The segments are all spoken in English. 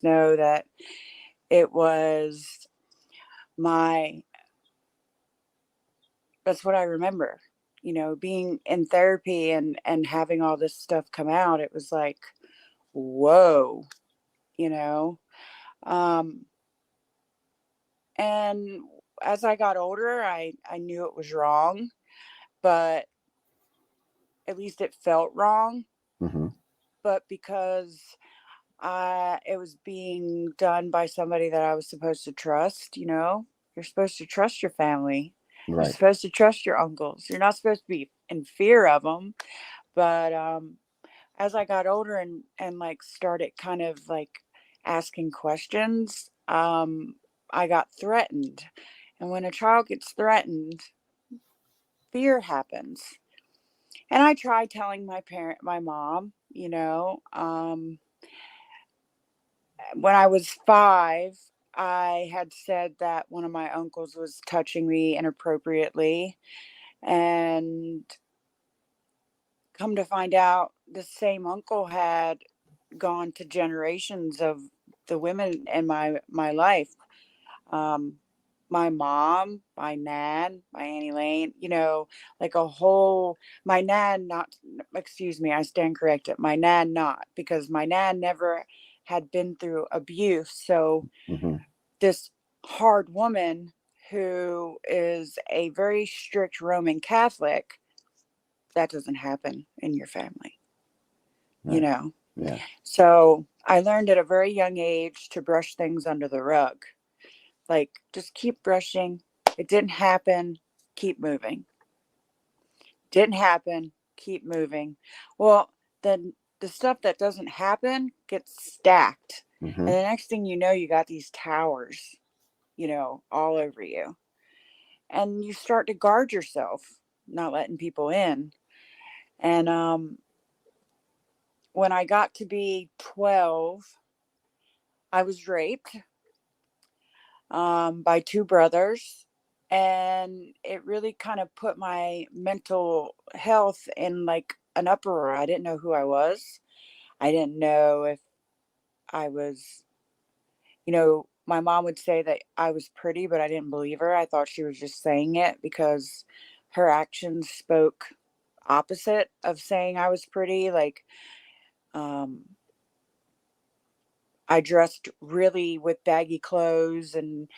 know that it was my, that's what I remember, being in therapy and having all this stuff come out. It was like, whoa, you know. Um, and as I got older, I knew it was wrong, but at least it felt wrong. Mm-hmm. But because it was being done by somebody that I was supposed to trust, you're supposed to trust your family. You're Right. supposed to trust your uncles. You're not supposed to be in fear of them. But as I got older and like started kind of like asking questions, I got threatened. And when a child gets threatened, fear happens. And I tried telling my mom, when I was 5, I had said that one of my uncles was touching me inappropriately. And come to find out, the same uncle had gone to generations of the women in my life. Um, my mom, my nan, my Auntie Lane, like a whole, my nan, not, excuse me, I stand corrected. My nan, not, because my nan never had been through abuse. So Mm-hmm. this hard woman who is a very strict Roman Catholic, that doesn't happen in your family, you Right. know. Yeah. So I learned at a very young age to brush things under the rug. Like, just keep brushing. It didn't happen. Keep moving. Didn't happen. Keep moving. Well, then the stuff that doesn't happen gets stacked. Mm-hmm. And the next thing you know, you got these towers, all over you. And you start to guard yourself, not letting people in. And when I got to be 12, I was raped by two brothers. And it really kind of put my mental health in like an uproar. I didn't know who I was. I didn't know if I was, my mom would say that I was pretty, but I didn't believe her. I thought she was just saying it because her actions spoke opposite of saying I was pretty. Like, um, I dressed really with baggy clothes and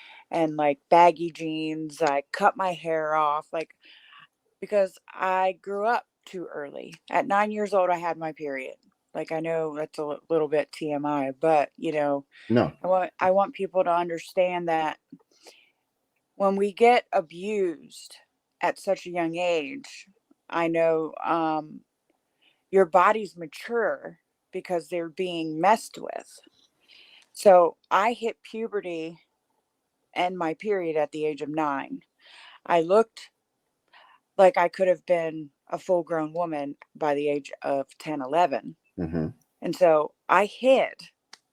like baggy jeans. I cut my hair off like because I grew up too early. At 9 years old I had my period. Like, I know that's a little bit TMI, but No. I want people to understand that when we get abused at such a young age, I know your body's mature because they're being messed with. So I hit puberty and my period at the age of 9. I looked like I could have been a full grown woman by the age of 10, 11. Mm-hmm. And so I hid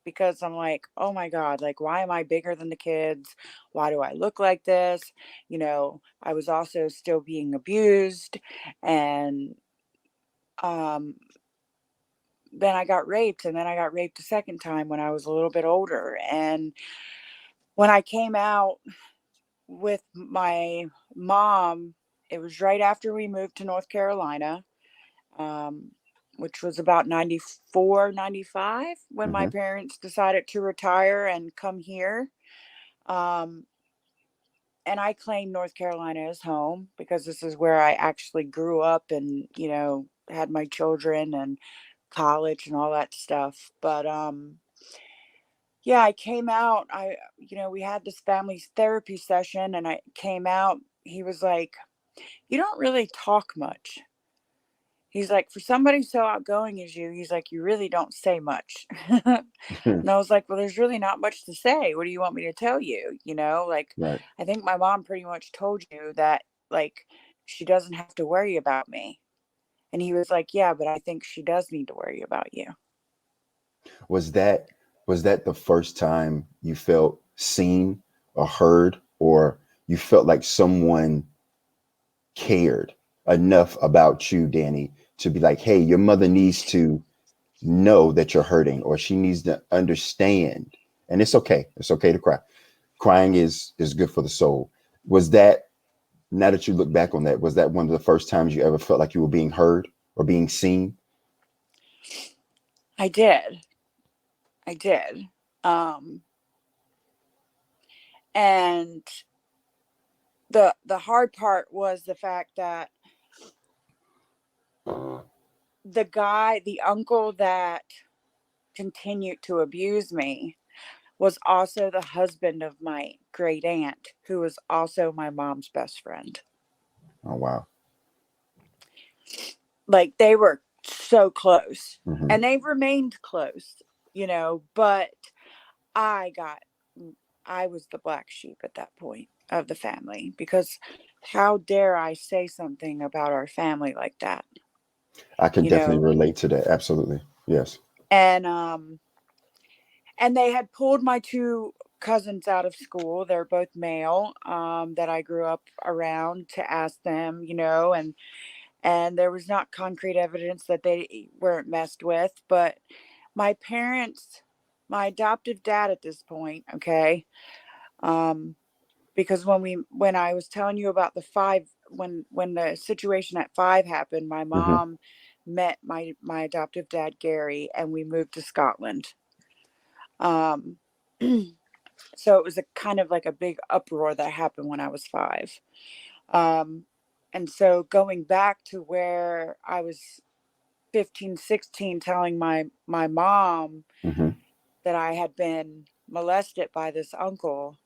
because I'm like, oh my God, like, why am I bigger than the kids? Why do I look like this? I was also still being abused. And um, then I got raped. And then I got raped a second time when I was a little bit older. And when I came out with my mom, it was right after we moved to North Carolina, um, which was about 94, 95, when my Mm-hmm. parents decided to retire and come here. Um, and I claim North Carolina as home because this is where I actually grew up and, had my children and college and all that stuff. But yeah, I came out. We had this family therapy session and I came out. He was like, "You don't really talk much." He's like, "For somebody so outgoing as you," he's like, "you really don't say much." And I was like, "Well, there's really not much to say. What do you want me to tell you?" Like, Right. I think my mom pretty much told you that, like, she doesn't have to worry about me. And he was like, "Yeah, but I think she does need to worry about you." Was that was that the first time you felt seen or heard, or you felt like someone cared enough about you, Danny, to be like, hey, your mother needs to know that you're hurting, or she needs to understand. And it's okay. It's okay to cry. Crying is good for the soul. Was that, now that you look back on that, was that one of the first times you ever felt like you were being heard or being seen? I did. I did. Um, and the hard part was the fact that the uncle that continued to abuse me was also the husband of my great aunt, who was also my mom's best friend. Oh wow. Like, they were so close, Hmm. and they've remained close, but I got, I was the black sheep at that point of the family, because how dare I say something about our family like that, I can you definitely know? relate to that. Absolutely. Yes. And they had pulled my two cousins out of school. They're both male, that I grew up around, to ask them, and there was not concrete evidence that they weren't messed with, but my parents, my adoptive dad at this point, okay, um, because when I was telling you about the five, when the situation at five happened, my Hmm. mom met my adoptive dad Gary, and we moved to Scotland. Um, so it was a kind of like a big uproar that happened when I was five. Um, and so going back to where I was 15, 16, telling my mom Hmm. that I had been molested by this uncle,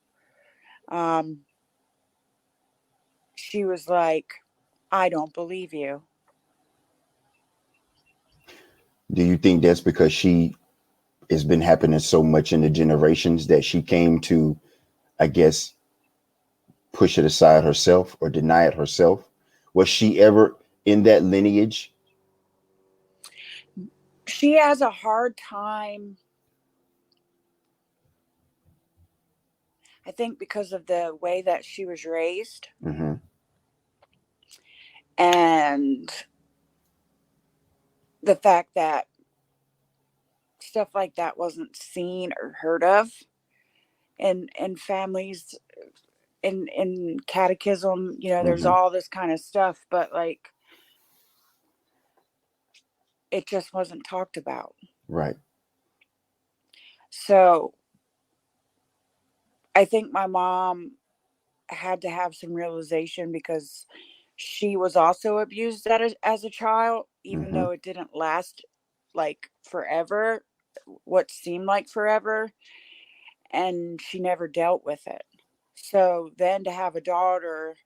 um, she was like, I don't believe you. Do you think that's because she, it's been happening so much in the generations that she came to, I guess, push it aside herself or deny it herself? Was she ever in that lineage? She has a hard time, I think, because of the way that she was raised, Hmm. and the fact that stuff like that wasn't seen or heard of in families, in catechism, there's Hmm. all this kind of stuff, but like, it just wasn't talked about. Right. So I think my mom had to have some realization, because she was also abused as a child, even Hmm. though it didn't last like forever, what seemed like forever, and she never dealt with it. So then to have a daughter,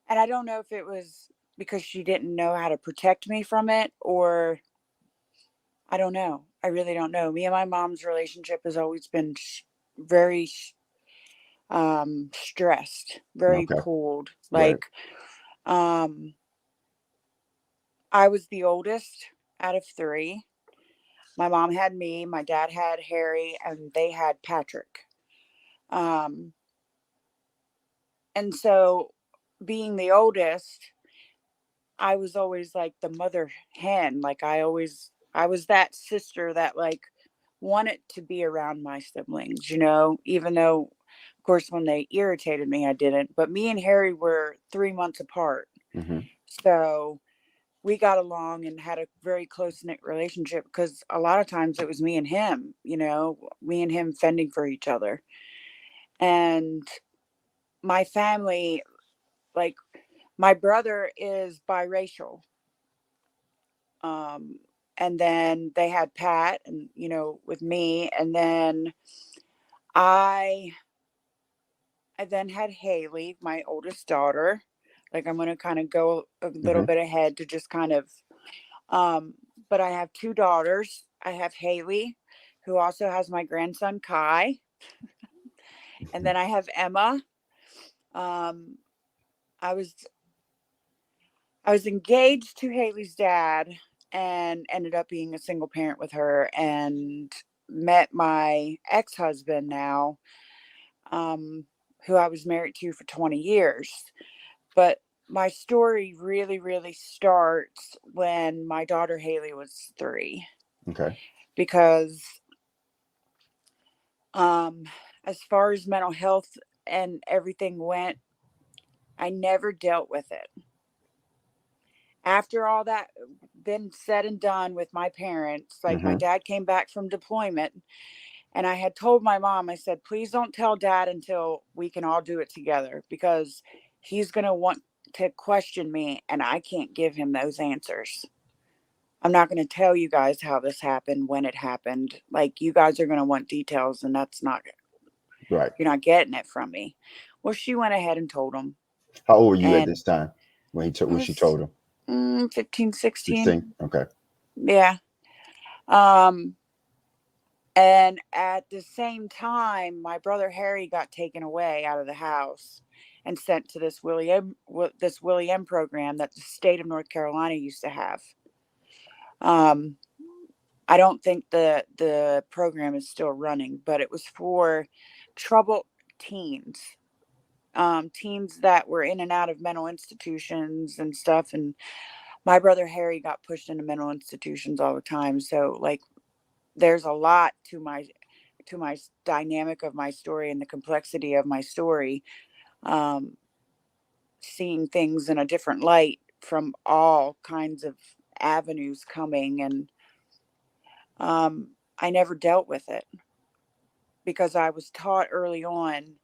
and I don't know if it was because she didn't know how to protect me from it, or I don't know. I really don't know. Me and my mom's relationship has always been very stressed, very Okay. pulled. Right. Like, um I was the oldest out of three. My mom had me, my dad had Harry, and they had Patrick. Um and so, being the oldest, I was always like the mother hen. Like, I was that sister that, like, wanted to be around my siblings, even though, of course, when they irritated me, I didn't. But me and Harry were 3 months apart. Hmm. So we got along and had a very close knit relationship, because a lot of times it was me and him, me and him fending for each other. And my family, like, my brother is biracial. Um, and then they had Pat, and, with me. And then I, I then had Haley, my oldest daughter. Like, I'm going to kind of go a little Hmm. bit ahead to just kind of, um, but I have two daughters. I have Haley, who also has my grandson Kai, and then I have Emma. Um, I was I was engaged to Haley's dad, and ended up being a single parent with her, and met my ex-husband now, who I was married to for 20 years. But my story really, really starts when my daughter Haley was 3, Okay. because um, as far as mental health and everything went, I never dealt with it. After all that been said and done with my parents, like my Mm-hmm. dad came back from deployment, and I had told my mom, I said, please don't tell dad until we can all do it together, because he's going to want to question me and I can't give him those answers. I'm not going to tell you guys how this happened, when it happened. Like, you guys are going to want details, and that's not, Right. you're not getting it from me. Well, she went ahead and told him. How old were you at And this time I when she was told him? 15, 16. 16. Okay. Yeah. Um, and at the same time, my brother Harry got taken away out of the house and sent to this Willie M program that the state of North Carolina used to have. Um, I don't think the program is still running, but it was for troubled teens, teens that were in and out of mental institutions and stuff. And my brother Harry got pushed into mental institutions all the time. So, like, there's a lot to my dynamic of my story and the complexity of my story. Um, Seeing things in a different light from all kinds of avenues coming, and I never dealt with it because I was taught early on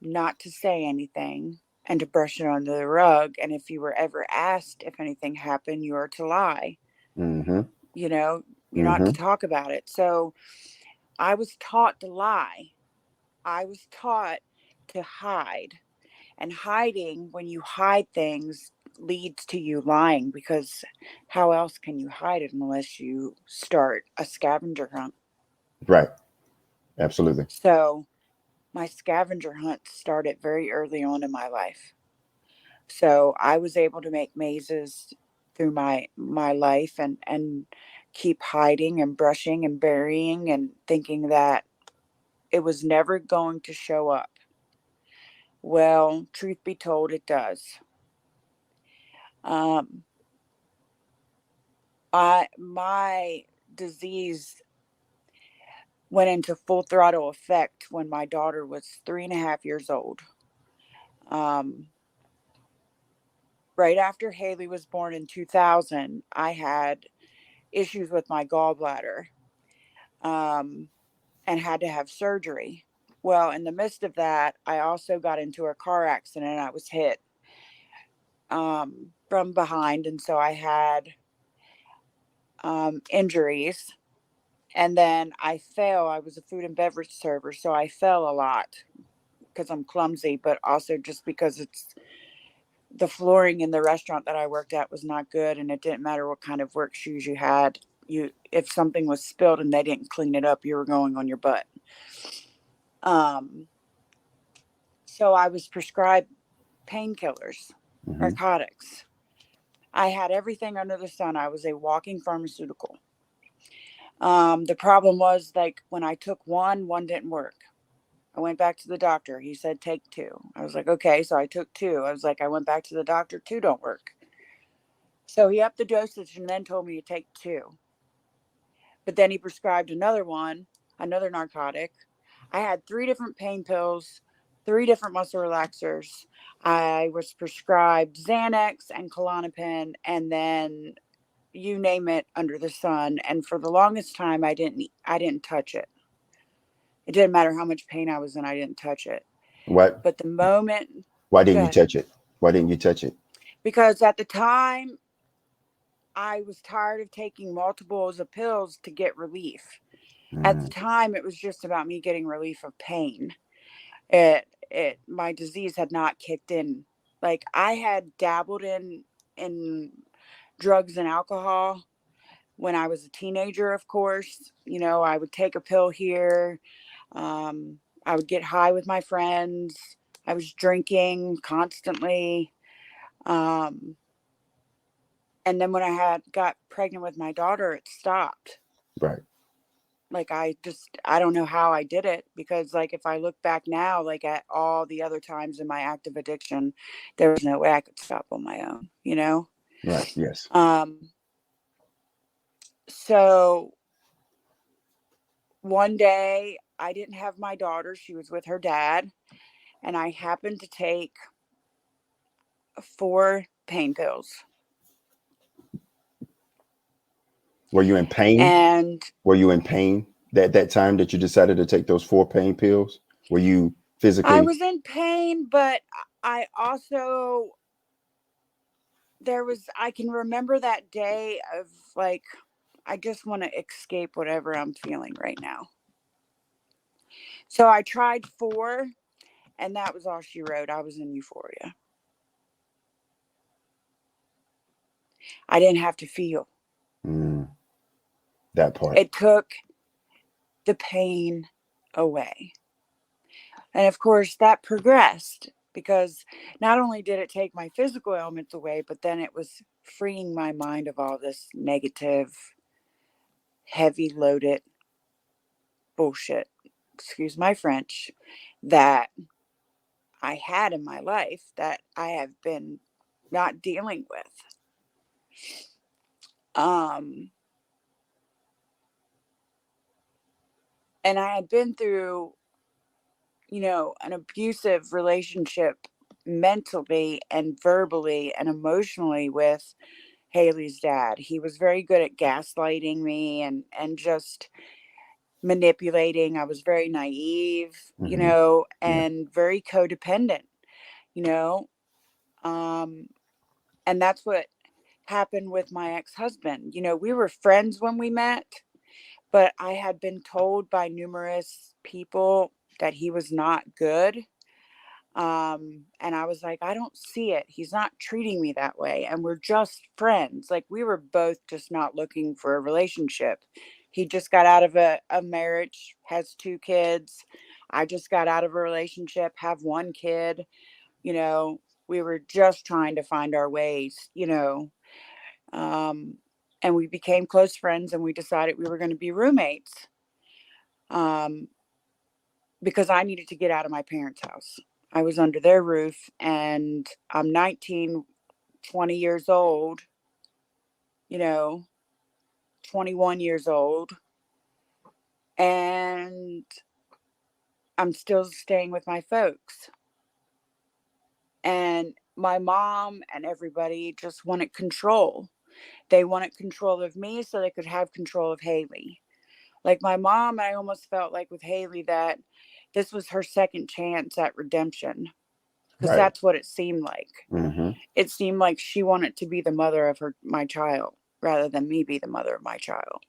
not to say anything and to brush it under the rug. And if you were ever asked if anything happened, you are to lie. Mm-hmm. You know, you're not to Mm-hmm. talk about it. So I was taught to lie. I was taught to hide. And hiding, when you hide things, leads to you lying, because how else can you hide it unless you start a scavenger hunt? Right. Absolutely. So my scavenger hunt started very early on in my life. So I was able to make mazes through my life, and keep hiding and brushing and burying and thinking that it was never going to show up. Well, truth be told, it does. Um, my disease went into full throttle effect when my daughter was 3.5 years old. Um, right after Haley was born in 2000, I had issues with my gallbladder, um, and had to have surgery. Well, in the midst of that, I also got into a car accident. I was hit from behind, and so I had injuries. And then I fell. I was a food and beverage server, so I fell a lot because I'm clumsy, but also just because it's the flooring in the restaurant that I worked at was not good, and it didn't matter what kind of work shoes you had. You, if something was spilled and they didn't clean it up, you were going on your butt. Um, so I was prescribed painkillers, Mm-hmm. narcotics. I had everything under the sun. I was a walking pharmaceutical. The problem was, like, when I took one didn't work. I went back to the doctor. He said, take two. I was like, okay. So I took two. I was like, I went back to the doctor. Two don't work. So he upped the dosage and then told me to take two. But then he prescribed another one, another narcotic. I had 3 different pain pills, 3 different muscle relaxers. I was prescribed Xanax and Klonopin, and then you name it under the sun. And for the longest time, I didn't touch it. It didn't matter how much pain I was in, I didn't touch it. What? But the moment, Why didn't you good, touch it? Why didn't you touch it? because at the time I was tired of taking multiples of pills to get relief. At the Mm, time, it was just about me getting relief of pain. It my disease had not kicked in. Like, I had dabbled in drugs and alcohol when I was a teenager. Of course, I would take a pill here. I would get high with my friends. I was drinking constantly. Um, and then when I had got pregnant with my daughter, it stopped. right. Like, I don't know how I did it, because like, if I look back now, like at all the other times in my active addiction, there was no way I could stop on my own, you know? Right. Yes. Um, so one day I didn't have my daughter. She was with her dad, and I happened to take 4 pain pills. Were you in pain? And Were you in pain that time that you decided to take those 4 pain pills? Were you I physically? was in pain, but I also, I can remember that day of like, I just want to escape whatever I'm feeling right now. So I tried 4, and that was all she wrote. I was in euphoria. I didn't have to feel. Mm, that part. It took the pain away. And of course, that progressed, because not only did it take my physical ailments away, but then it was freeing my mind of all this negative, heavy loaded bullshit, excuse my French, that I had in my life that I have been not dealing with. Um, and I had been through, an abusive relationship mentally and verbally and emotionally with Haley's dad. He was very good at gaslighting me and just manipulating. I was very naive, Hmm. Yeah. and very codependent, you know. Um and that's what happened with my ex-husband. We were friends when we met, but I had been told by numerous people that he was not good. And I was like, I don't see it. He's not treating me that way, and we're just friends. Like, we were both just not looking for a relationship. He just got out of a marriage, has 2 kids. I just got out of a relationship, have 1 kid. you know we were just trying to find our ways. um and we became close friends, and we decided we were going to be roommates, um because I needed to get out of my parents' house. I was under their roof, and I'm 19, 20 years old, you know, 21 years old, and I'm still staying with my folks. And my mom and everybody just wanted control. They wanted control of me so they could have control of Haley. Like my mom, I almost felt like with Haley that this was her second chance at redemption, because Right. that's what it seemed like. Hmm. It seemed like she wanted to be the mother of my child rather than me be the mother of my child.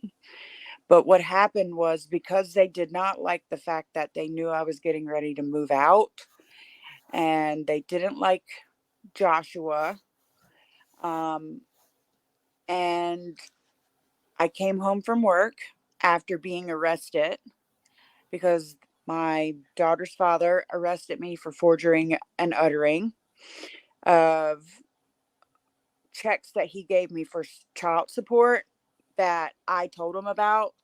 But what happened was, because they did not like the fact that they knew I was getting ready to move out, and they didn't like Joshua. Um, and I came home from work after being arrested, because my daughter's father arrested me for forging and uttering of checks that he gave me for child support, that I told him about,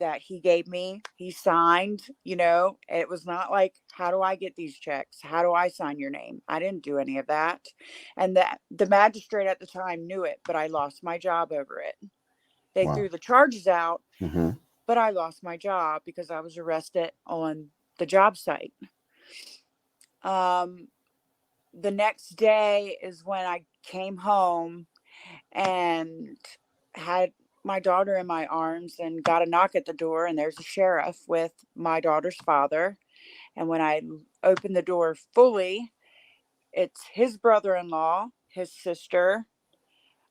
that he gave me. He signed. It was not like, how do I get these checks? How do I sign your name? I didn't do any of that. And that the magistrate at the time knew it, but I lost my job over it. They Wow. threw the charges out, Hmm. but I lost my job because I was arrested on the job site. Um, the next day is when I came home and had my daughter in my arms, and got a knock at the door, and there's a sheriff with my daughter's father. And when I opened the door fully, it's his brother-in-law, his sister,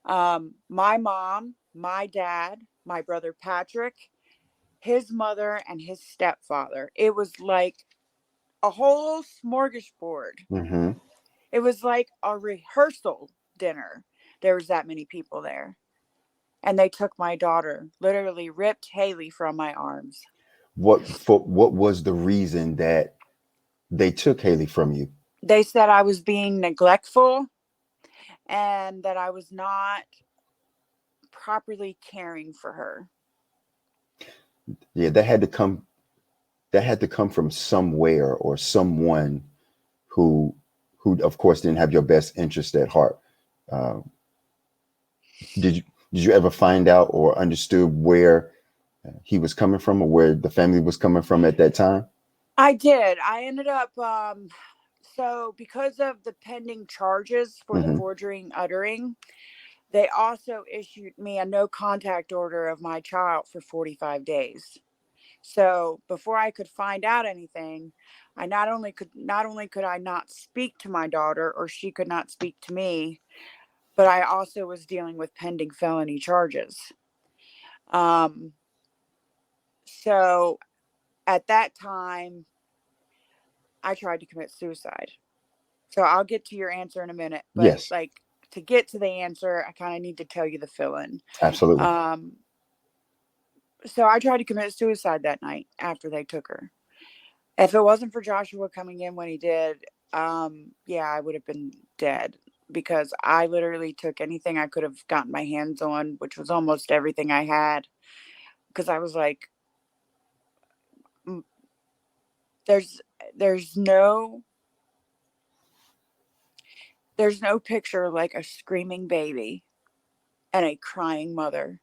my mom, my dad, my brother Patrick, his mother, and his stepfather. It was like a whole smorgasbord. Hmm. It was like a rehearsal dinner. There was that many people there. And they took my daughter, literally ripped Haley from my arms. What was the reason that they took Haley from you? They said I was being neglectful, and that I was not properly caring for her. Yeah, that had to come from somewhere or someone who who of course didn't have your best interest at heart. Uh, did you did you ever find out or understood where he was coming from or where the family was coming from at that time? I did. I ended up, so because of the pending charges for the Hmm. forgery and uttering, they also issued me a no contact order of my child for 45 days. So before I could find out anything, I not only could I not speak to my daughter, or she could not speak to me, but I also was dealing with pending felony charges. Um, so at that time, I tried to commit suicide. So I'll get to your answer in a minute, but Yes, like, to get to the answer, I kind of need to tell you the fill in. absolutely. Um, so I tried to commit suicide that night after they took her. If it wasn't for Joshua coming in when he did, yeah, I would have been dead, because I literally took anything I could have gotten my hands on, which was almost everything I had, because I was like, "Mm, there's there's no there's no picture like a screaming baby and a crying mother,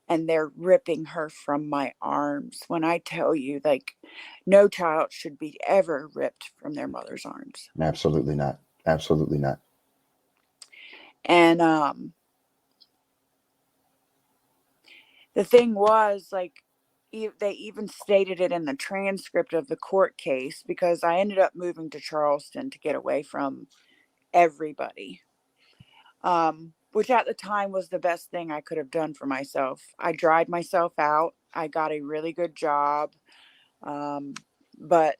and they're ripping her from my arms. When I tell you, like, no child should be ever ripped from their mother's arms." Absolutely not. Absolutely not. And the thing was, like, they even stated it in the transcript of the court case, because I ended up moving to Charleston to get away from everybody. Which at the time was the best thing I could have done for myself. I dried myself out. I got a really good job. Um, but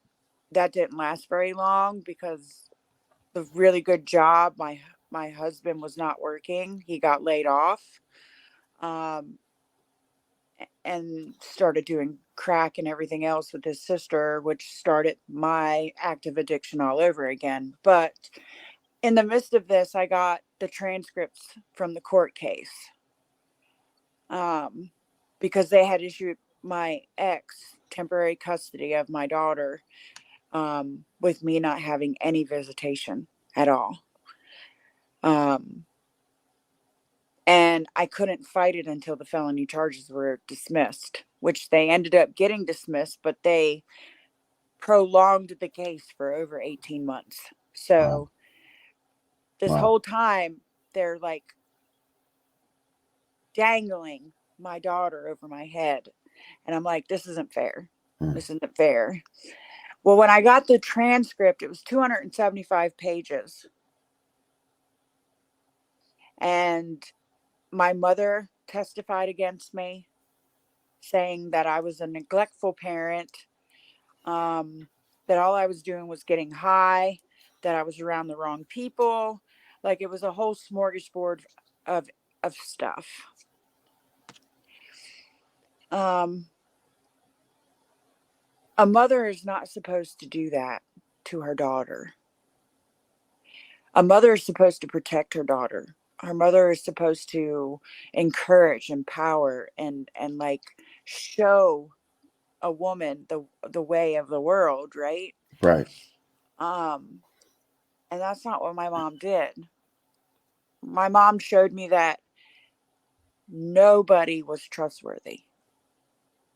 that didn't last very long, because the really good job, my husband was not working. He got laid off. Um, and started doing crack and everything else with his sister, which started my active addiction all over again. But in the midst of this, I got the transcripts from the court case, um, because they had issued my ex temporary custody of my daughter, with me not having any visitation at all. Um, and I couldn't fight it until the felony charges were dismissed, which they ended up getting dismissed, but they prolonged the case for over 18 months. Wow. So this Wow. whole time, they're like dangling my daughter over my head. And I'm like, this isn't fair. Mm. This isn't fair. Well, when I got the transcript, it was 275 pages. And my mother testified against me, saying that I was a neglectful parent, um, that all I was doing was getting high, that I was around the wrong people. Like, it was a whole smorgasbord of stuff. Um, a mother is not supposed to do that to her daughter. A mother is supposed to protect her daughter. Her mother is supposed to encourage, empower, and like, show a woman the way of the world, right? Right. Um, and that's not what my mom did. My mom showed me that nobody was trustworthy.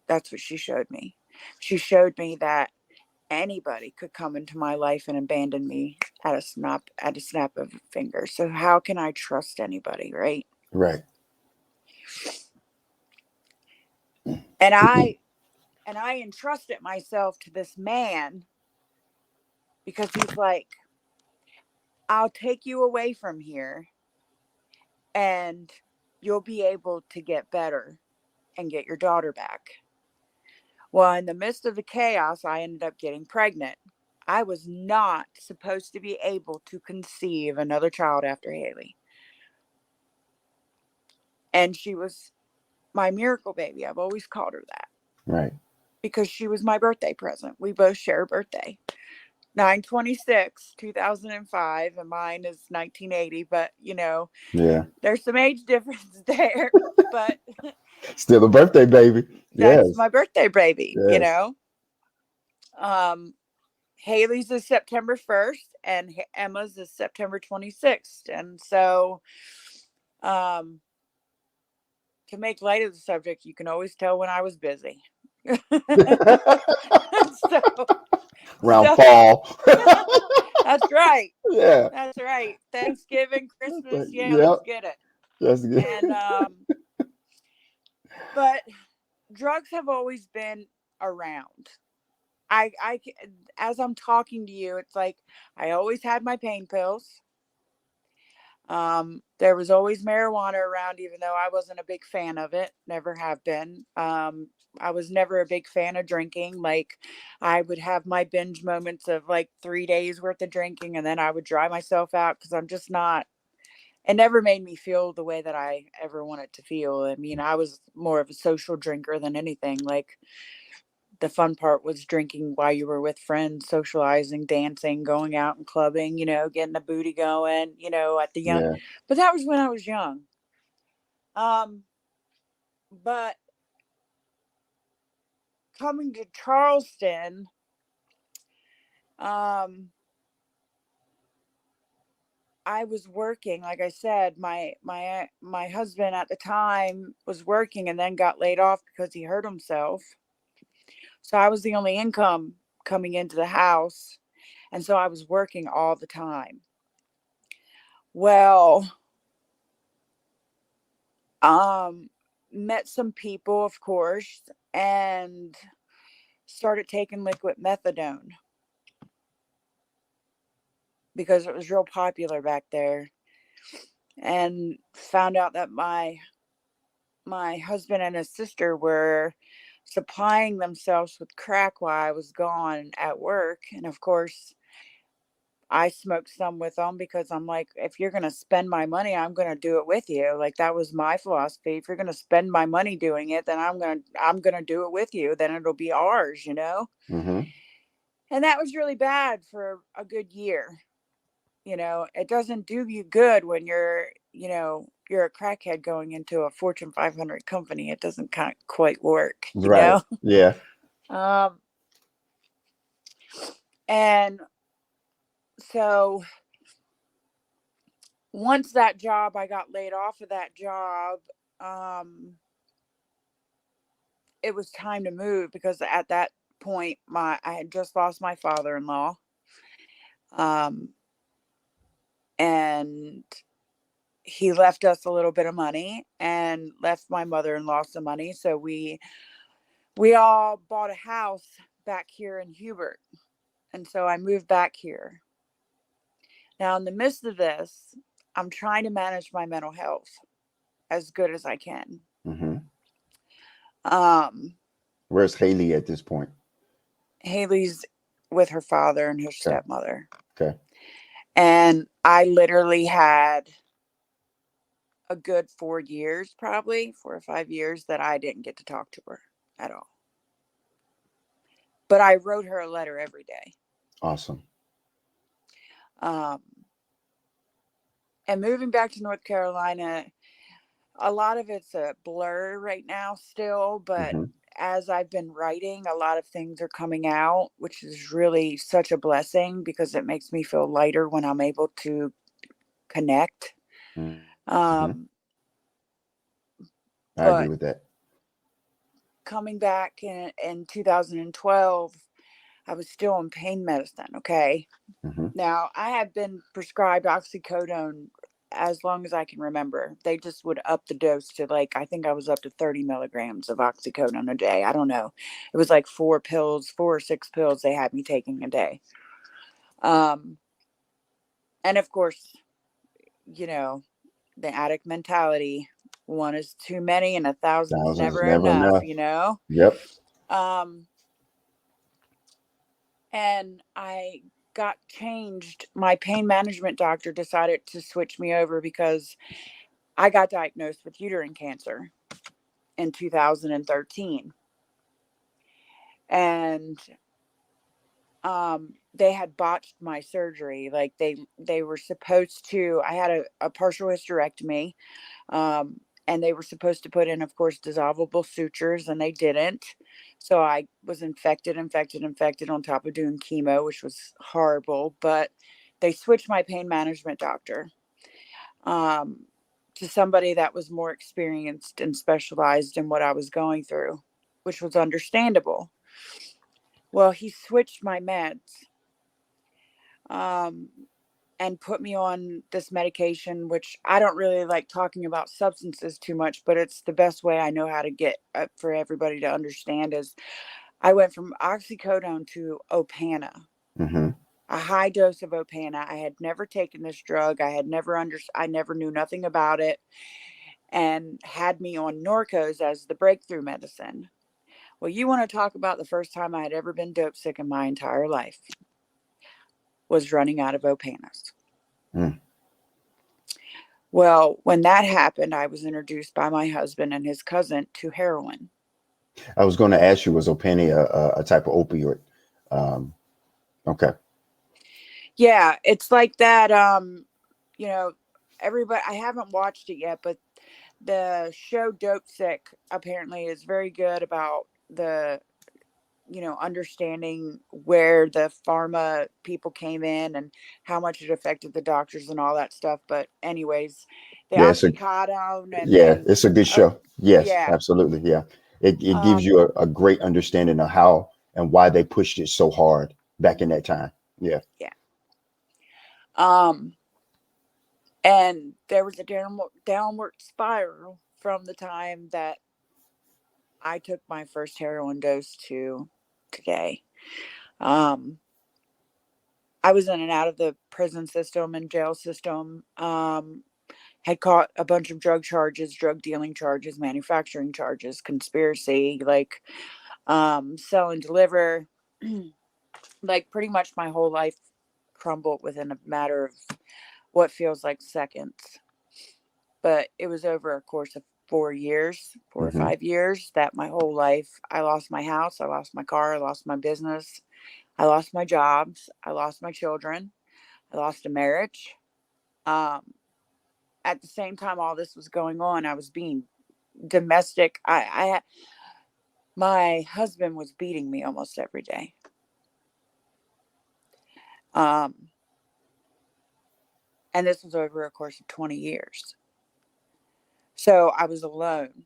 That's what she showed me. She showed me that anybody could come into my life and abandon me at a snap of a finger. So how can I trust anybody, right? Right. And I entrusted myself to this man, because he's like, I'll take you away from here, and you'll be able to get better and get your daughter back. Well, in the midst of the chaos, I ended up getting pregnant. I was not supposed to be able to conceive another child after Haley. And she was my miracle baby. I've always called her that, Right. because she was my birthday present. We both share a birthday. 9/26, 2005, and mine is 1980. But Yeah. there's some age difference there. But Still a birthday baby. that's Yes. my birthday baby. Yes. Um, Haley's is September 1st, and Emma's is September 26th. And so, um, to make light of the subject, you can always tell when I was busy. so, Around so fall. that's right. Yeah. That's right. Thanksgiving, Christmas, yeah, let's Yep. get it. That's good. And but drugs have always been around. I as I'm talking to you, it's like I always had my pain pills. There was always marijuana around, even though I wasn't a big fan of it. Never have been. I was never a big fan of drinking. Like, I would have my binge moments of like 3 days worth of drinking, and then I would dry myself out because I'm just not. It never made me feel the way that I ever wanted to feel. I mean, I was more of a social drinker than anything. Like, the fun part was drinking while you were with friends, socializing, dancing, going out and clubbing, getting the booty going, at the young. Yeah. But that was when I was young. Um, but coming to Charleston, um, I was working. Like I said, my husband at the time was working and then got laid off because he hurt himself. So I was the only income coming into the house, and so I was working all the time. Well, um, met some people, of course, and started taking liquid methadone because it was real popular back there. And found out that my husband and his sister were supplying themselves with crack while I was gone at work. And of course, I smoked some with them because I'm like, if you're going to spend my money, I'm going to do it with you. Like, that was my philosophy. If you're going to spend my money doing it, then I'm going to do it with you. Then it'll be ours. Mm-hmm. And that was really bad for a good year. It doesn't do you good when you're a crackhead going into a Fortune 500 company. It doesn't quite work, Right. Yeah. Um, and so once that job, I got laid off of that job. Um, it was time to move because at that point, I had just lost my father-in-law. Um, and he left us a little bit of money and left my mother-in-law some money. So we all bought a house back here in Hubert. And so I moved back here. Now, in the midst of this, I'm trying to manage my mental health as good as I can. Mm-hmm. Um, Where's Haley at this point? Haley's with her father and her Okay. stepmother. Okay. And I literally had a good 4 years, probably 4 or 5 years, that I didn't get to talk to her at all. But I wrote her a letter every day. Awesome. Um, and moving back to North Carolina, a lot of it's a blur right now still, but Mm-hmm. as I've been writing, a lot of things are coming out, which is really such a blessing because it makes me feel lighter when I'm able to connect. Mm-hmm. Um, I agree but with that. coming back in 2012, I was still on pain medicine. Okay. Mm-hmm. Now, I have been prescribed oxycodone as long as I can remember. They just would up the dose to, like, I think I was up to 30 milligrams of oxycodone a day. I don't know. It was like 4 or 6 pills they had me taking a day. Um, and of course, you know, the addict mentality, one is too many and 1,000's Thousands is never never enough. Yep. Um, and I got changed. My pain management doctor decided to switch me over because I got diagnosed with uterine cancer in 2013. And they had botched my surgery. Like they were supposed to, I had a partial hysterectomy. And they were supposed to put in, of course, dissolvable sutures, and they didn't. So I was infected on top of doing chemo, which was horrible. But they switched my pain management doctor, um, to somebody that was more experienced and specialized in what I was going through, which was understandable. Well, he switched my meds, um, and put me on this medication, which I don't really like talking about substances too much, but it's the best way I know how to get for everybody to understand is I went from oxycodone to Opana, Mm-hmm. a high dose of Opana. I had never taken this drug. I never knew nothing about it, and had me on Norcos as the breakthrough medicine. Well, you want to talk about the first time I had ever been dope sick in my entire life was running out of Opanas. Mm. Well, when that happened, I was introduced by my husband and his cousin to heroin. I was going to ask you, was Opani a type of opioid? Um, okay. Yeah, it's like that. You know, everybody, I haven't watched it yet, but the show Dope Sick apparently is very good about understanding where the pharma people came in and how much it affected the doctors and all that stuff. But anyways, the Yeah, oxycodone yeah, and it's a good uh, show. Yes, yeah, absolutely. Yeah. It gives um, you a great understanding of how and why they pushed it so hard back in that time. Yeah. yeah. Um, and there was a downward spiral from the time that I took my first heroin dose to today. Um, I was in and out of the prison system and jail system. Had caught a bunch of drug charges, drug dealing charges, manufacturing charges, conspiracy, like sell and deliver. Like pretty much my whole life crumbled within a matter of what feels like seconds. But it was over a course of 4 years, four or Hmm. 5 years, that my whole life, I lost my house, I lost my car, I lost my business, I lost my jobs, I lost my children, I lost a marriage. Um, at the same time all this was going on, I was being domestic. My husband was beating me almost every day. Um, and this was over a course of 20 years. So I was alone.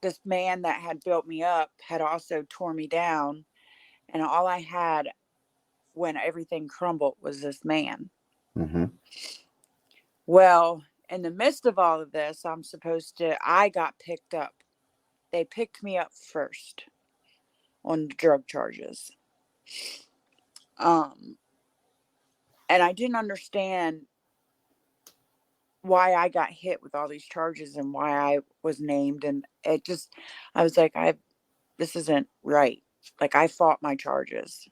This man that had built me up had also tore me down, and all I had when everything crumbled was this man. Hmm. Well, in the midst of all of this, I got picked up. They picked me up first on drug charges. Um, and I didn't understand why I got hit with all these charges and why I was named. And I was like, this isn't right. Like I fought my charges.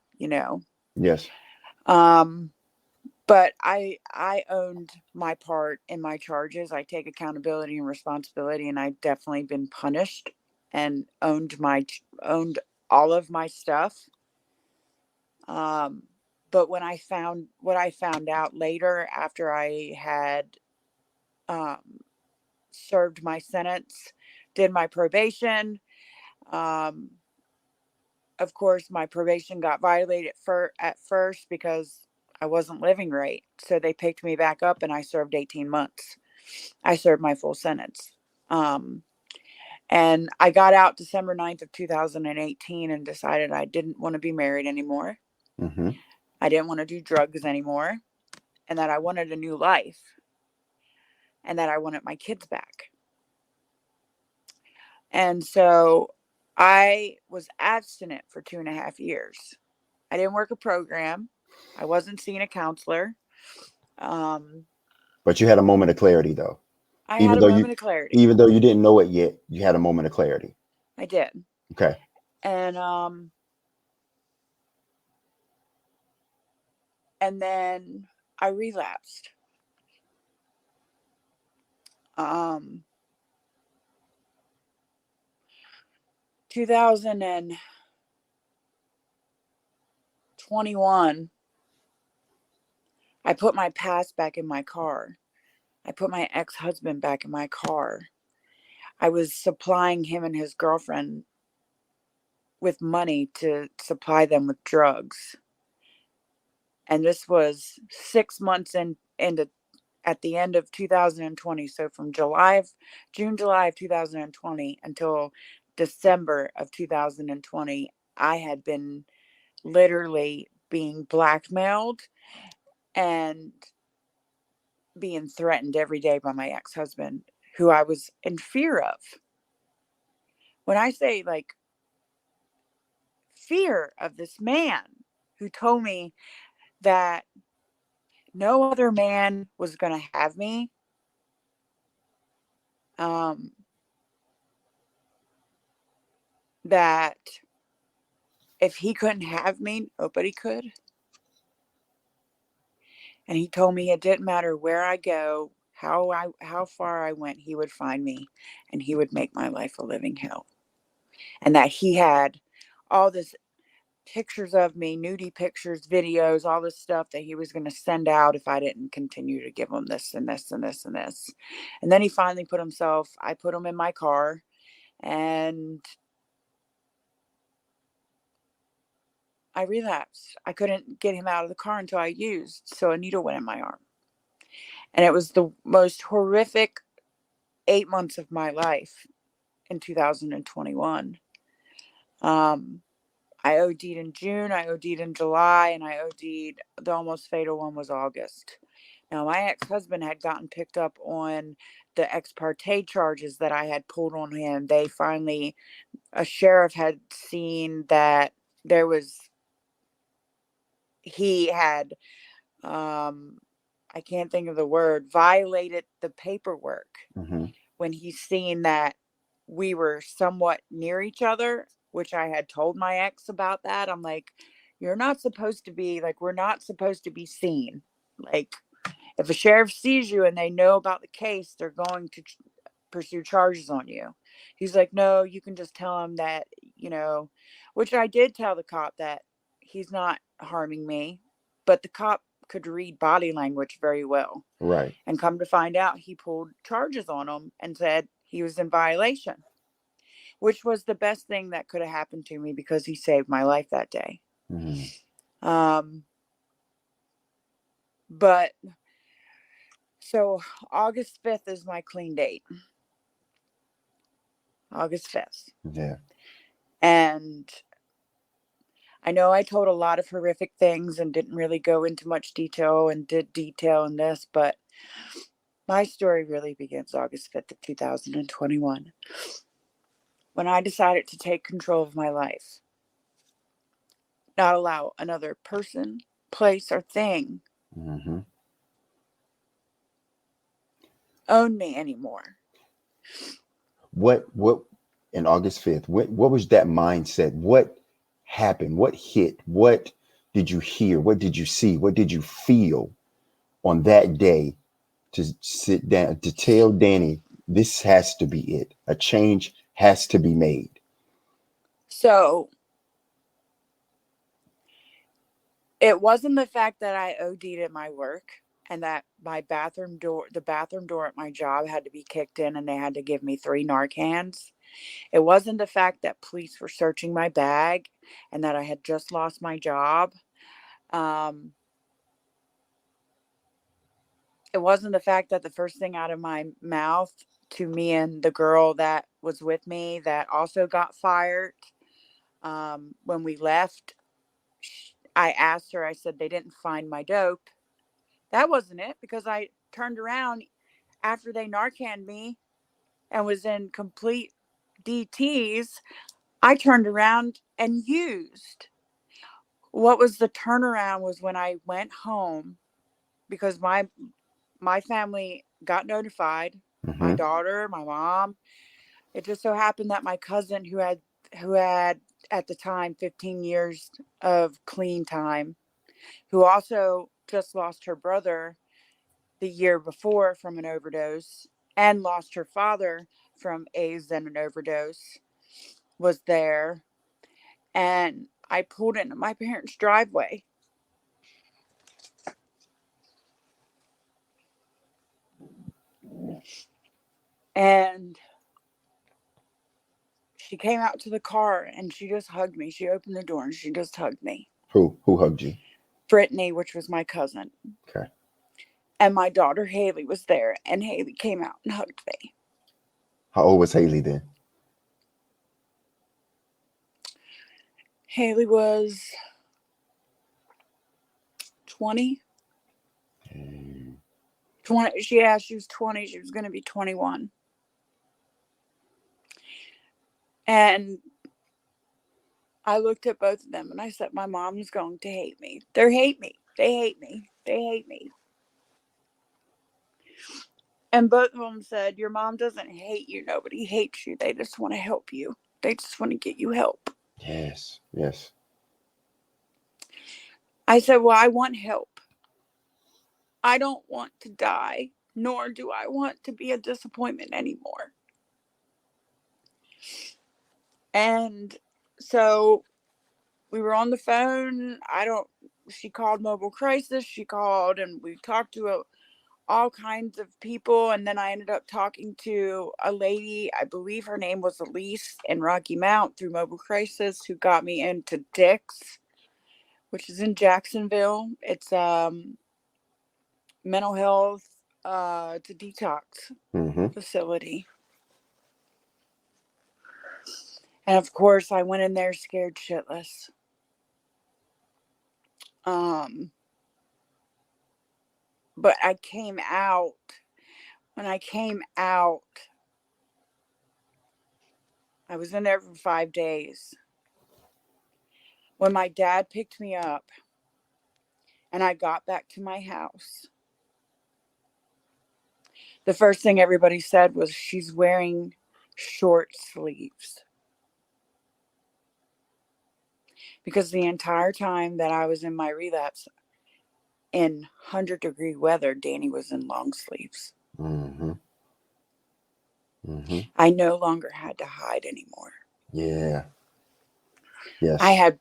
Yes. Um, but I owned my part in my charges. I take accountability and responsibility, and I definitely been punished and owned all of my stuff. Um, but what I found out later after I had um, served my sentence, did my probation. Um, of course, my probation got violated at first because I wasn't living right. So they picked me back up and I served 18 months. I served my full sentence. Um, and I got out December 9th of 2018 and decided I didn't want to be married anymore. Hmm. I didn't want to do drugs anymore, and that I wanted a new life, and that I wanted my kids back. And so I was abstinent for 2.5 years. I didn't work a program. I wasn't seeing a counselor. Um, But you had a moment of clarity though. I had Even a though you moment of clarity. even though you didn't know it yet, you had a moment of clarity. I did. Okay. And then I relapsed. Um 2020 21, I put my past back in my car. I put my ex-husband back in my car. I was supplying him and his girlfriend with money to supply them with drugs. And this was 6 months into at the end of 2020. So from June, July of 2020 until December of 2020, I had been literally being blackmailed and being threatened every day by my ex-husband, who I was in fear of. When I say like fear of this man who told me that no other man was going to have me, um, that if he couldn't have me, nobody could. And he told me it didn't matter where I go, how far I went, he would find me and he would make my life a living hell. And that he had all this pictures of me, nudie pictures, videos, all this stuff that he was going to send out if I didn't continue to give him this and this and this and this. And then he finally I put him in my car, and I relapsed. I couldn't get him out of the car until I used. So a needle went in my arm. And it was the most horrific 8 months of my life in 2021. I OD'd in June, I OD'd in July, and I OD'd, the almost fatal one was August. Now, my ex-husband had gotten picked up on the ex parte charges that I had pulled on him. A sheriff had seen that he had, I can't think of the word, violated the paperwork. Mm-hmm. When he's seen that we were somewhat near each other, which I had told my ex about that. I'm like, we're not supposed to be seen. Like, if a sheriff sees you and they know about the case, they're going to pursue charges on you. He's like, no, you can just tell him that, which I did tell the cop that he's not harming me, but the cop could read body language very well. Right. And come to find out, he pulled charges on him and said he was in violation, which was the best thing that could have happened to me because he saved my life that day. Mm-hmm. But so August 5th is my clean date. August 5th. Yeah. And I know I told a lot of horrific things and didn't really go into much detail and did detail in this, but my story really begins August 5th of 2021, when I decided to take control of my life, not allow another person, place, or thing Mm-hmm. own me anymore. What in August 5th, what was that mindset? What happened? What hit? What did you hear? What did you see? What did you feel on that day to sit down to tell Danny, this has to be it? A change has to be made. So it wasn't the fact that I OD'd at my work and that the bathroom door at my job had to be kicked in and they had to give me 3 Narcans. It wasn't the fact that police were searching my bag and that I had just lost my job. It wasn't the fact that the first thing out of my mouth to me and the girl that was with me that also got fired, when we left, I asked her, I said, they didn't find my dope. That wasn't it, because I turned around after they Narcaned me and was in complete DTs. I turned around and used. What was the turnaround was when I went home, because my family got notified, my Mm-hmm. daughter, my mom. It just so happened that my cousin who had at the time 15 years of clean time, who also just lost her brother the year before from an overdose and lost her father from AIDS and an overdose, was there. And I pulled into my parents' driveway. And she came out to the car and she just hugged me. She opened the door and she just hugged me. Who hugged you? Brittany, which was my cousin. Okay. And my daughter Haley was there, and Haley came out and hugged me. How old was Haley then? Haley was 20. 20. She was 20. She was going to be 21. And I looked at both of them and I said, my mom's going to hate me. They hate me. They hate me. They hate me. And both of them said, your mom doesn't hate you. Nobody hates you. They just want to help you. They just want to get you help. Yes. Yes. I said, well, I want help. I don't want to die, nor do I want to be a disappointment anymore. And so we were on the phone. She called Mobile Crisis. She called and we talked to all kinds of people. And then I ended up talking to a lady, I believe her name was Elise, in Rocky Mount through Mobile Crisis, who got me into Dick's, which is in Jacksonville. It's mental health, it's a detox facility. And of course I went in there scared shitless. But I came out. When I came out, I was in there for 5 days. When my dad picked me up and I got back to my house, the first thing everybody said was, she's wearing short sleeves. Because the entire time that I was in my relapse, in 100-degree weather, Danny was in long sleeves. I no longer had to hide anymore. Yeah. Yes. I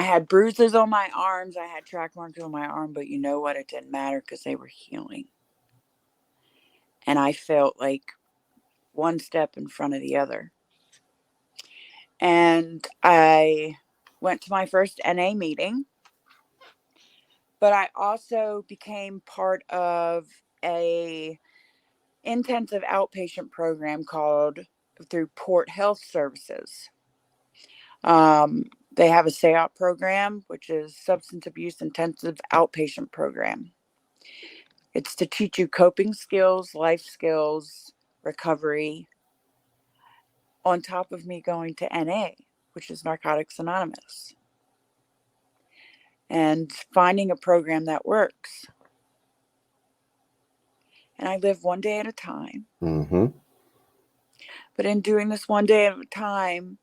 had bruises on my arms. I had track marks on my arm, but you know what? It didn't matter because they were healing. And I felt like one step in front of the other. And I went to my first NA meeting, but I also became part of a intensive outpatient program called through Port Health Services. They have a SAOP program, which is Substance Abuse Intensive Outpatient Program. It's to teach you coping skills, life skills, recovery, on top of me going to NA, which is Narcotics Anonymous, and finding a program that works. And I live one day at a time. But in doing this one day at a time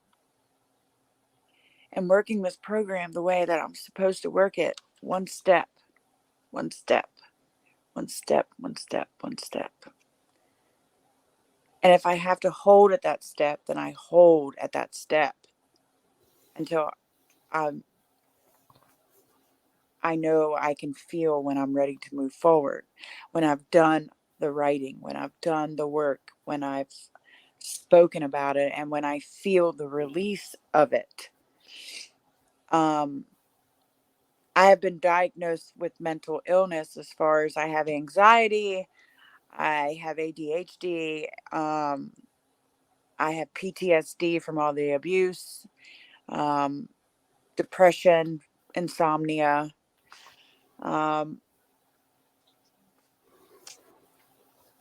and working this program the way that I'm supposed to work it, one step, one step, one step, one step, one step. And if I have to hold at that step, then I hold at that step until I know I can feel when I'm ready to move forward, when I've done the writing, when I've done the work, when I've spoken about it, and when I feel the release of it. I have been diagnosed with mental illness as far as I have anxiety, I have ADHD, I have PTSD from all the abuse, depression, insomnia.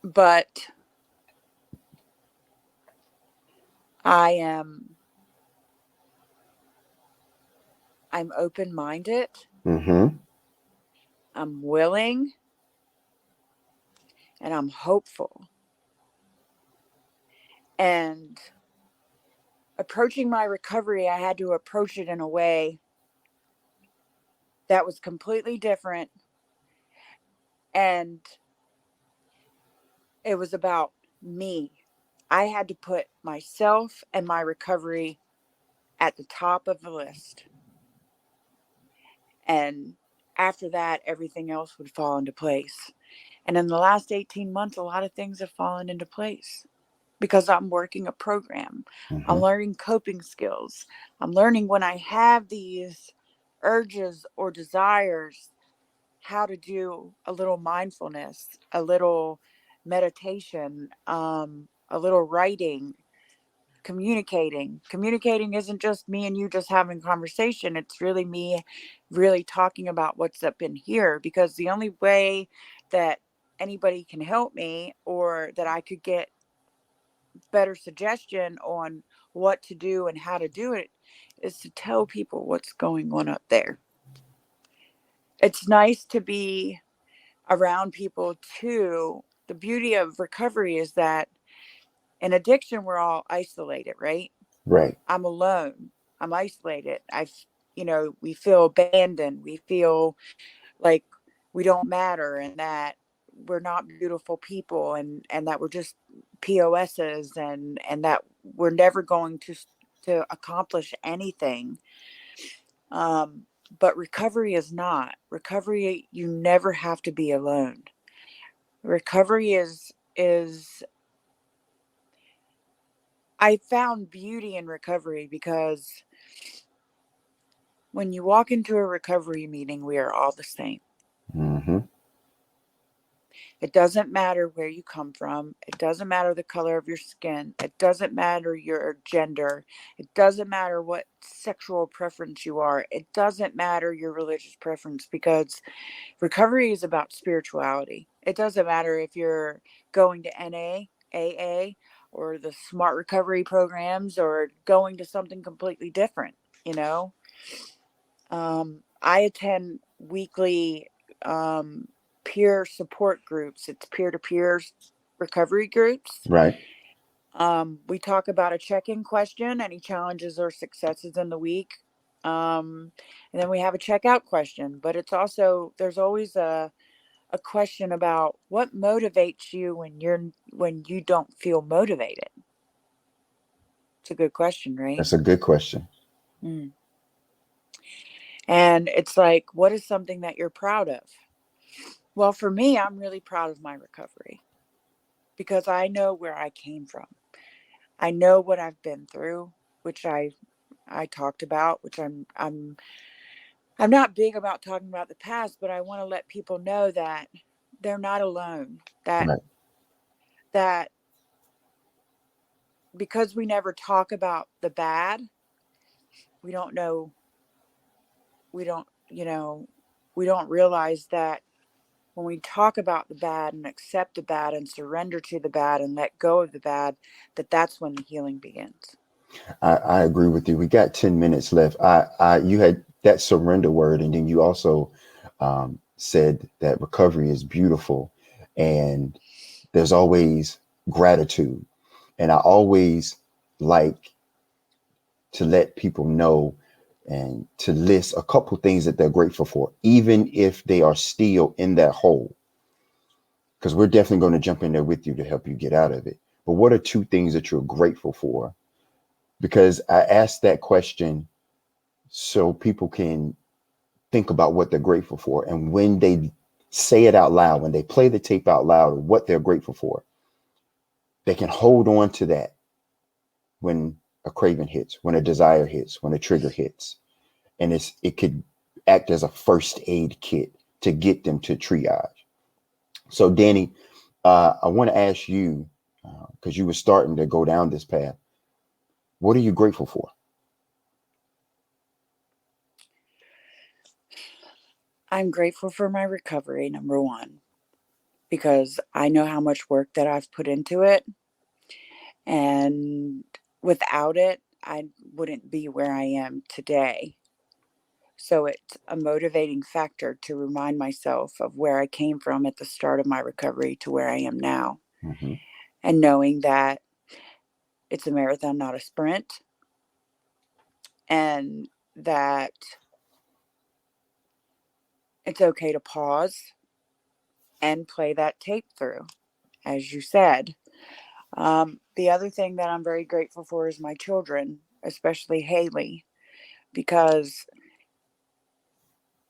But I'm open-minded. I'm willing, and I'm hopeful. And approaching my recovery, I had to approach it in a way that was completely different. And it was about me. I had to put myself and my recovery at the top of the list. And after that, everything else would fall into place. And in the last 18 months, a lot of things have fallen into place because I'm working a program. I'm Hmm. learning coping skills. I'm learning when I have these urges or desires, how to do a little mindfulness, a little meditation, a little writing, communicating. Communicating isn't just me and you just having conversation. It's really me really talking about what's up in here, because the only way that anybody can help me or that I could get better suggestion on what to do and how to do it is to tell people what's going on up there. It's nice to be around people too. The beauty of recovery is that in addiction, we're all isolated, right? Right. I'm alone. I'm isolated. We feel abandoned. We feel like we don't matter and that we're not beautiful people, and that we're just POSs, and that we're never going to accomplish anything. Um, but recovery is not. Recovery, you never have to be alone. Recovery is I found beauty in recovery because when you walk into a recovery meeting, we are all the same. Hmm. It doesn't matter where you come from. It doesn't matter the color of your skin. It doesn't matter your gender. It doesn't matter what sexual preference you are. It doesn't matter your religious preference, because recovery is about spirituality. It doesn't matter if you're going to NA, AA, or the smart recovery programs, or going to something completely different, you know? I attend weekly um, peer support groups. It's peer to peer recovery groups. Right. We talk about a check in question, any challenges or successes in the week. And then we have a checkout question, but there's always a question about what motivates you when you don't feel motivated. It's a good question, right? That's a good question. Mm. And it's like, what is something that you're proud of? Well, for me, I'm really proud of my recovery because I know where I came from. I know what I've been through, which I talked about, which I'm not big about talking about the past, but I want to let people know that they're not alone. Right. That because we never talk about the bad, we don't know, we don't, we don't realize that when we talk about the bad and accept the bad and surrender to the bad and let go of the bad, that's when the healing begins. I agree with you. We got 10 minutes left. You had that surrender word, and then you also said that recovery is beautiful, and there's always gratitude. And I always like to let people know and to list a couple things that they're grateful for, even if they are still in that hole, because we're definitely going to jump in there with you to help you get out of it. But what are two things that you're grateful for? Because I asked that question so people can think about what they're grateful for. And when they say it out loud, when they play the tape out loud, what they're grateful for, they can hold on to that when a craving hits, when a desire hits, when a trigger hits. And it could act as a first aid kit to get them to triage. So, Danny, I want to ask you, because you were starting to go down this path, what are you grateful for? I'm grateful for my recovery, number one, because I know how much work that I've put into it. And without it, I wouldn't be where I am today. So it's a motivating factor to remind myself of where I came from at the start of my recovery to where I am now. Hmm. And knowing that it's a marathon, not a sprint, and that it's okay to pause and play that tape through, as you said. The other thing that I'm very grateful for is my children, especially Haley, because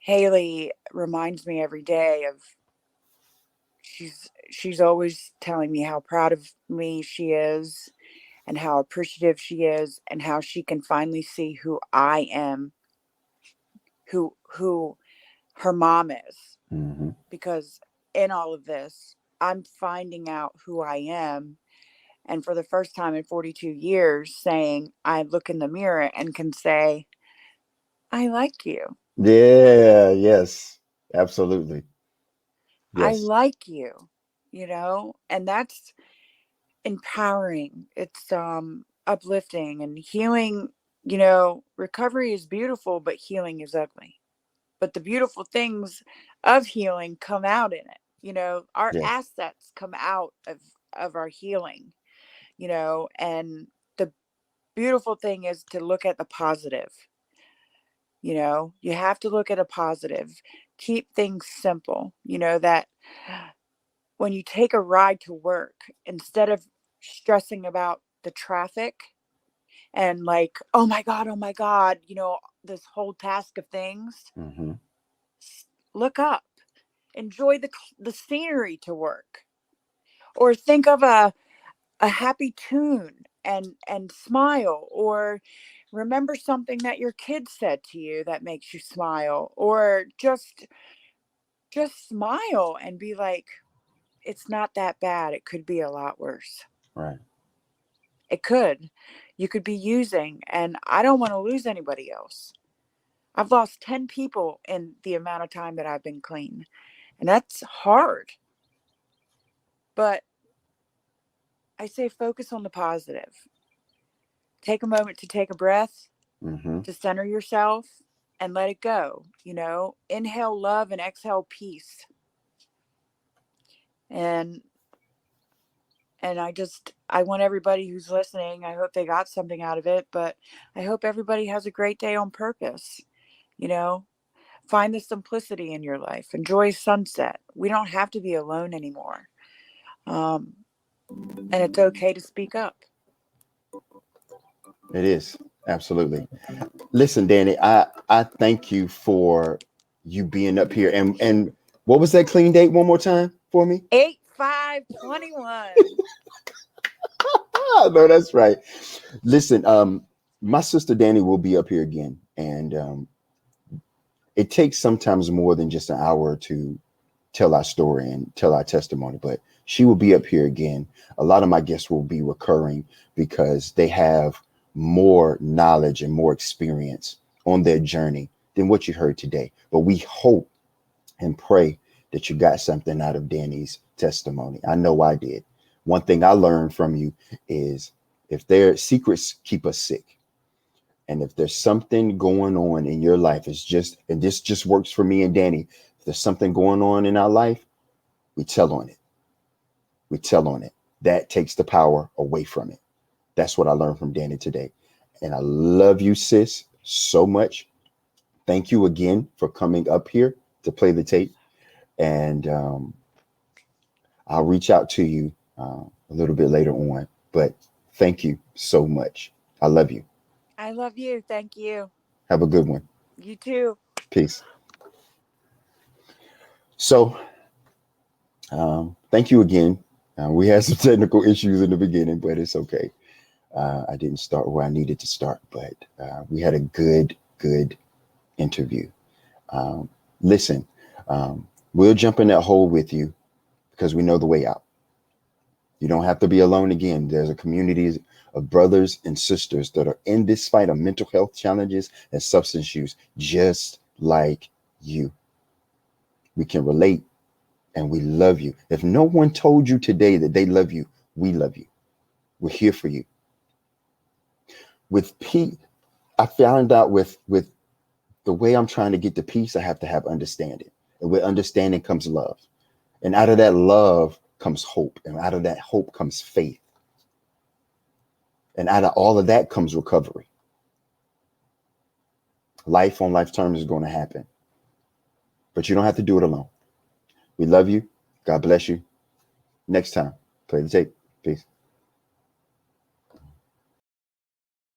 Haley reminds me every day of she's always telling me how proud of me she is and how appreciative she is and how she can finally see who I am, who her mom is, Hmm. because in all of this I'm finding out who I am, and for the first time in 42 years saying I look in the mirror and can say I like you. Yeah, yes, absolutely. I Yes. like you, and that's empowering. It's uplifting and healing. Recovery is beautiful, but healing is ugly. But the beautiful things of healing come out in it. Our Yes. assets come out of our healing, and the beautiful thing is to look at the positive. You have to look at a positive. Keep things simple. That when you take a ride to work, instead of stressing about the traffic and like, oh my God, this whole task of things, Hmm. look up, enjoy the scenery to work, or think of a happy tune and smile, or remember something that your kid said to you that makes you smile, or just smile and be like, it's not that bad. It could be a lot worse. Right. It could. You could be using, and I don't want to lose anybody else. I've lost 10 people in the amount of time that I've been clean, and that's hard. But I say focus on the positive. Take a moment to take a breath, Hmm. to center yourself, and let it go. Inhale love and exhale peace. And I want everybody who's listening, I hope they got something out of it, but I hope everybody has a great day on purpose. You know, Find the simplicity in your life. Enjoy sunset. We don't have to be alone anymore. Um, and it's okay to speak up. It is. Absolutely. Listen, Danny, I thank you for you being up here. And what was that clean date one more time for me? 8/5/21. Ah, no, that's right. Listen, my sister Danny will be up here again, and it takes sometimes more than just an hour to tell our story and tell our testimony, but she will be up here again. A lot of my guests will be recurring because they have more knowledge and more experience on their journey than what you heard today. But we hope and pray that you got something out of Danny's testimony. I know I did. One thing I learned from you is if their secrets keep us sick. And if there's something going on in your life, and this just works for me and Danny. If there's something going on in our life, we tell on it. We tell on it. That takes the power away from it. That's what I learned from Danny today. And I love you, sis, so much. Thank you again for coming up here to play the tape. And I'll reach out to you a little bit later on. But thank you so much. I love you. I love you. Thank you. Have a good one. You too. Peace. So, thank you again. We had some technical issues in the beginning, but it's okay. I didn't start where I needed to start, but we had a good interview. Um, Listen, we'll jump in that hole with you because we know the way out. You don't have to be alone again. There's a community of brothers and sisters that are in this fight of mental health challenges and substance use, just like you. We can relate and we love you. If no one told you today that they love you, we love you. We're here for you. With peace, I found out with the way I'm trying to get to peace, I have to have understanding. And with understanding comes love. And out of that love comes hope. And out of that hope comes faith. And out of all of that comes recovery. Life on life terms is going to happen. But you don't have to do it alone. We love you. God bless you. Next time, play the tape. Peace.